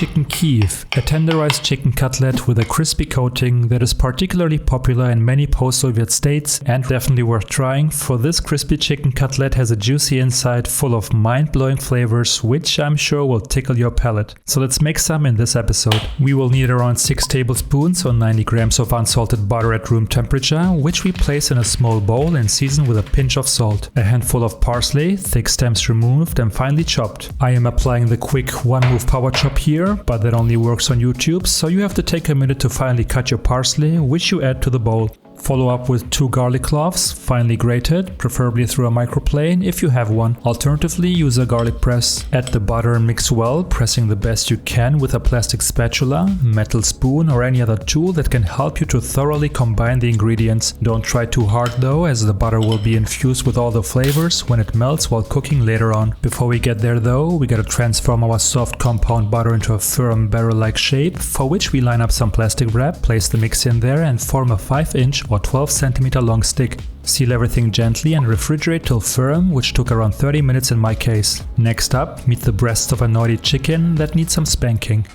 Chicken Kiev, a tenderized chicken cutlet with a crispy coating that is particularly popular in many post-Soviet states and definitely worth trying, for this crispy chicken cutlet has a juicy inside full of mind-blowing flavors which I'm sure will tickle your palate. So let's make some in this episode. We will need around 6 tablespoons or 90 grams of unsalted butter at room temperature, which we place in a small bowl and season with a pinch of salt. A handful of parsley, thick stems removed and finely chopped. I am applying the quick one-move power chop here, but that only works on YouTube, so you have to take a minute to finely cut your parsley, which you add to the bowl. Follow up with 2 garlic cloves, finely grated, preferably through a microplane if you have one. Alternatively, use a garlic press. Add the butter and mix well, pressing the best you can with a plastic spatula, metal spoon or any other tool that can help you to thoroughly combine the ingredients. Don't try too hard though, as the butter will be infused with all the flavors when it melts while cooking later on. Before we get there though, we gotta transform our soft compound butter into a firm barrel-like shape, for which we line up some plastic wrap, place the mix in there and form a 5-inch or 12 cm long stick. Seal everything gently and refrigerate till firm, which took around 30 minutes in my case. Next up, meet the breast of a naughty chicken that needs some spanking.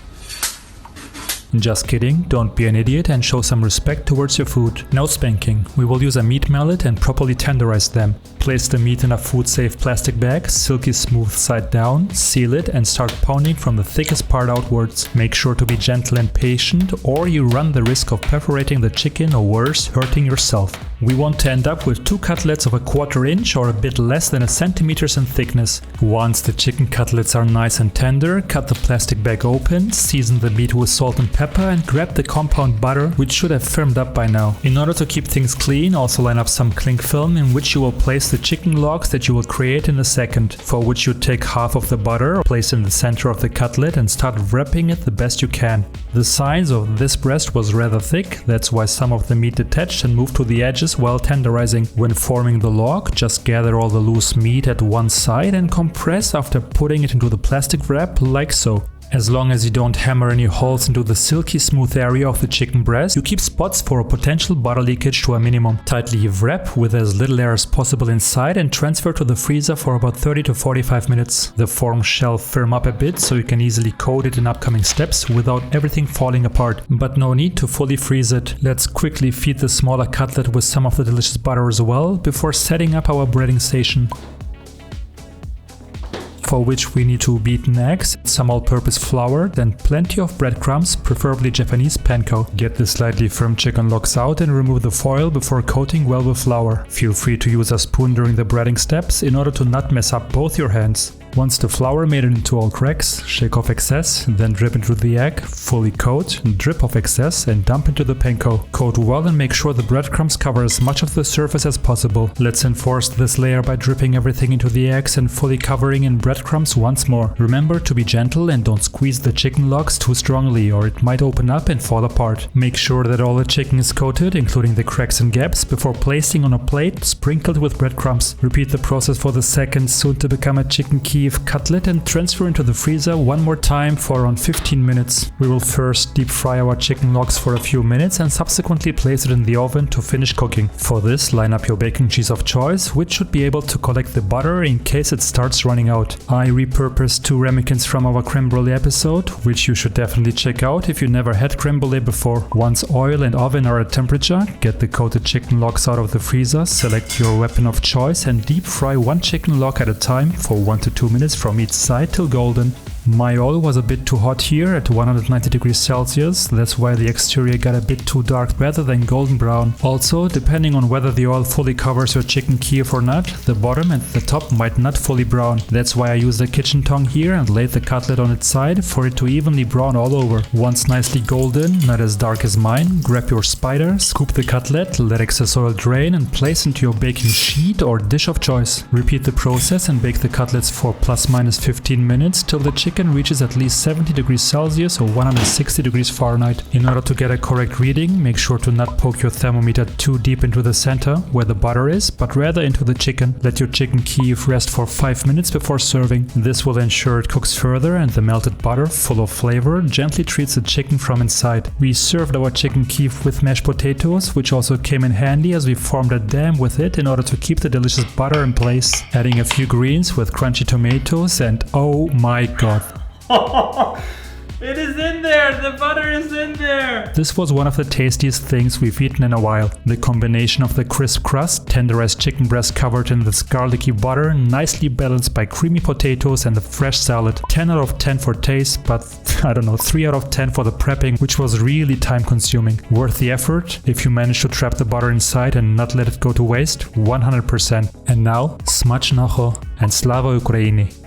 Just kidding, don't be an idiot and show some respect towards your food. No spanking. We will use a meat mallet and properly tenderize them. Place the meat in a food-safe plastic bag, silky smooth side down, seal it and start pounding from the thickest part outwards. Make sure to be gentle and patient, or you run the risk of perforating the chicken or worse, hurting yourself. We want to end up with 2 cutlets of a 1/4 inch or a bit less than a centimeter in thickness. Once the chicken cutlets are nice and tender, cut the plastic bag open, season the meat with salt and pepper and grab the compound butter, which should have firmed up by now. In order to keep things clean, also line up some cling film in which you will place the chicken logs that you will create in a second, for which you take half of the butter, place in the center of the cutlet and start wrapping it the best you can. The size of this breast was rather thick, that's why some of the meat detached and moved to the edges while tenderizing. When forming the log, just gather all the loose meat at one side and compress after putting it into the plastic wrap like so. As long as you don't hammer any holes into the silky smooth area of the chicken breast, you keep spots for a potential butter leakage to a minimum. Tightly wrap with as little air as possible inside and transfer to the freezer for about 30 to 45 minutes. The form shall firm up a bit so you can easily coat it in upcoming steps without everything falling apart. But no need to fully freeze it. Let's quickly feed the smaller cutlet with some of the delicious butter as well before setting up our breading station, for which we need 2 beaten eggs, some all-purpose flour, then plenty of breadcrumbs, preferably Japanese Panko. Get the slightly firm chicken logs out and remove the foil before coating well with flour. Feel free to use a spoon during the breading steps in order to not mess up both your hands. Once the flour made it into all cracks, shake off excess, then drip into the egg, fully coat, drip off excess and dump into the panko. Coat well and make sure the breadcrumbs cover as much of the surface as possible. Let's enforce this layer by dripping everything into the eggs and fully covering in breadcrumbs once more. Remember to be gentle and don't squeeze the chicken logs too strongly or it might open up and fall apart. Make sure that all the chicken is coated, including the cracks and gaps, before placing on a plate sprinkled with breadcrumbs. Repeat the process for the second, soon to become a Chicken Kiev cutlet, and transfer into the freezer one more time for around 15 minutes. We will first deep fry our chicken logs for a few minutes and subsequently place it in the oven to finish cooking. For this, line up your baking cheese of choice, which should be able to collect the butter in case it starts running out. I repurposed 2 ramekins from our creme brulee episode, which you should definitely check out if you never had creme brulee before. Once oil and oven are at temperature, get the coated chicken logs out of the freezer, select your weapon of choice and deep fry 1 chicken log at a time for 1 to 2 minutes from each side till golden. My oil was a bit too hot here at 190 degrees Celsius, that's why the exterior got a bit too dark rather than golden brown. Also, depending on whether the oil fully covers your chicken Kiev or not, the bottom and the top might not fully brown. That's why I used a kitchen tongue here and laid the cutlet on its side for it to evenly brown all over. Once nicely golden, not as dark as mine, grab your spider, scoop the cutlet, let excess oil drain and place into your baking sheet or dish of choice. Repeat the process and bake the cutlets for plus minus 15 minutes till the chicken reaches at least 70 degrees Celsius or 160 degrees Fahrenheit. In order to get a correct reading, make sure to not poke your thermometer too deep into the center where the butter is, but rather into the chicken. Let your Chicken Kiev rest for 5 minutes before serving. This will ensure it cooks further and the melted butter, full of flavor, gently treats the chicken from inside. We served our Chicken Kiev with mashed potatoes, which also came in handy as we formed a dam with it in order to keep the delicious butter in place. Adding a few greens with crunchy tomatoes and oh my god. It is in there! The butter is in there! This was one of the tastiest things we've eaten in a while. The combination of the crisp crust, tenderized chicken breast covered in this garlicky butter, nicely balanced by creamy potatoes and the fresh salad. 10 out of 10 for taste, but I don't know, 3 out of 10 for the prepping, which was really time consuming. Worth the effort if you manage to trap the butter inside and not let it go to waste? 100%. And now, smacznego and slava Ukraini!